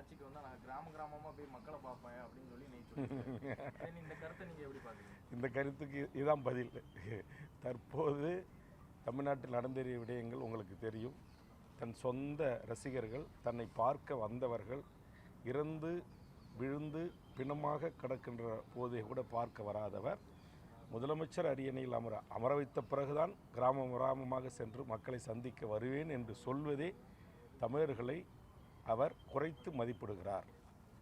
ஆட்சிக்கு வந்தால் நான் கிராமமாக போய் மக்களை பார்ப்பேன் அப்படின்னு சொல்லி சொல்லுங்கள். இந்த கருத்தை நீங்கள் எப்படி பார்க்குறீங்க? இந்த கருத்துக்கு இதுதான் பதில். தற்போது தமிழ்நாட்டில் நடந்தேறிய விடயங்கள் உங்களுக்கு தெரியும். தன் சொந்த ரசிகர்கள், தன்னை பார்க்க வந்தவர்கள் இறந்து விழுந்து பிணமாக கிடக்கின்ற போதை கூட பார்க்க வராதவர் முதலமைச்சர் அரியணையில் அமர வைத்த பிறகுதான் கிராமமாக சென்று மக்களை சந்திக்க வருவேன் என்று சொல்வதே தமிழர்களை அவர் குறைத்து மதிப்பிடுகிறார்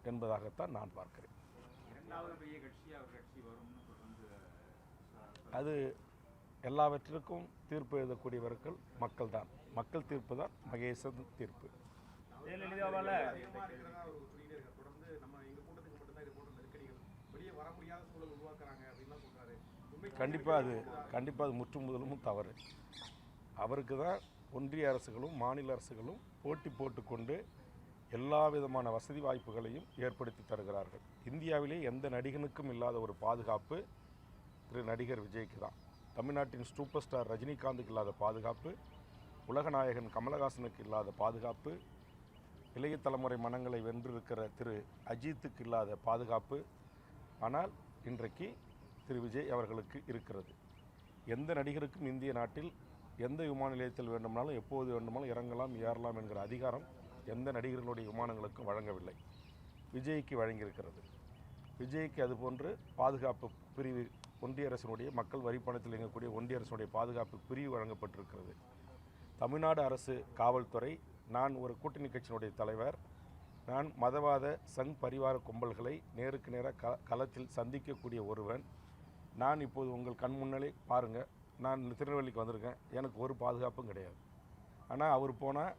என்பதாகத்தான் நான் பார்க்கிறேன். அது எல்லாவற்றிற்கும் தீர்ப்பு எழுதக்கூடியவர்கள் மக்கள் தான். மக்கள் தீர்ப்பு தான் மகேசன் தீர்ப்பு. கண்டிப்பாக அது முற்றும் முதலும் தவறு. அவருக்கு தான் ஒன்றிய அரசுகளும் மாநில அரசுகளும் போட்டி போட்டுக்கொண்டு எல்லா விதமான வசதி வாய்ப்புகளையும் ஏற்படுத்தி தருகிறார்கள். இந்தியாவிலே எந்த நடிகனுக்கும் இல்லாத ஒரு பாதுகாப்பு நடிகர் விஜய்க்கு தான். தமிழ்நாட்டின் சூப்பர் ஸ்டார் ரஜினிகாந்துக்கு இல்லாத பாதுகாப்பு, உலகநாயகன் கமலஹாசனுக்கு இல்லாத பாதுகாப்பு, இளைய தலைமுறை மனங்களை வென்றிருக்கிற திரு அஜித்துக்கு இல்லாத பாதுகாப்பு ஆனால் இன்றைக்கு திரு விஜய் அவர்களுக்கு இருக்கிறது. எந்த நடிகருக்கும் இந்திய நாட்டில் எந்த விமான நிலையத்தில் வேண்டுமானாலும் எப்போது வேண்டுமானாலும் இறங்கலாம் ஏறலாம் என்கிற அதிகாரம் எந்த நடிகர்களுடைய விமானங்களுக்கும் வழங்கவில்லை. விஜய்க்கு வழங்கியிருக்கிறது. விஜய்க்கு அதுபோன்று பாதுகாப்பு பிரிவு ஒன்றிய அரசினுடைய மக்கள் வரி பணத்தில் இயங்கக்கூடிய ஒன்றிய அரசினுடைய பாதுகாப்பு பிரிவு வழங்கப்பட்டிருக்கிறது. தமிழ்நாடு அரசு காவல்துறை, நான் ஒரு கூட்டணி கட்சியினுடைய தலைவர், நான் மதவாத சங் பரிவார கும்பல்களை நேருக்கு நேராக களத்தில் சந்திக்கக்கூடிய ஒருவன். நான் இப்போது உங்கள் கண் முன்னாலே பாருங்கள், நான் திருநெல்வேலிக்கு வந்திருக்கேன், எனக்கு ஒரு பாதுகாப்பும் கிடையாது. ஆனால் அவர் போனால்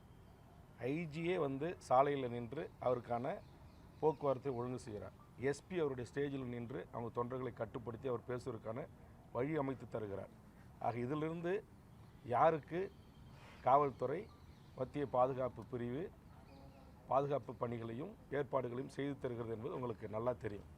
ஐஜியே வந்து சாலையில் நின்று அவருக்கான போக்குவரத்தை ஒழுங்கு செய்கிறார். எஸ்பி அவருடைய ஸ்டேஜில் நின்று அவங்க தொண்டர்களை கட்டுப்படுத்தி அவர் பேசுவதற்கான வழி அமைத்து தருகிறார். ஆக இதிலிருந்து யாருக்கு காவல்துறை மத்திய பாதுகாப்பு பிரிவு பாதுகாப்பு பணிகளையும் ஏற்பாடுகளையும் செய்து தருகிறது என்பது உங்களுக்கு நல்லா தெரியும்.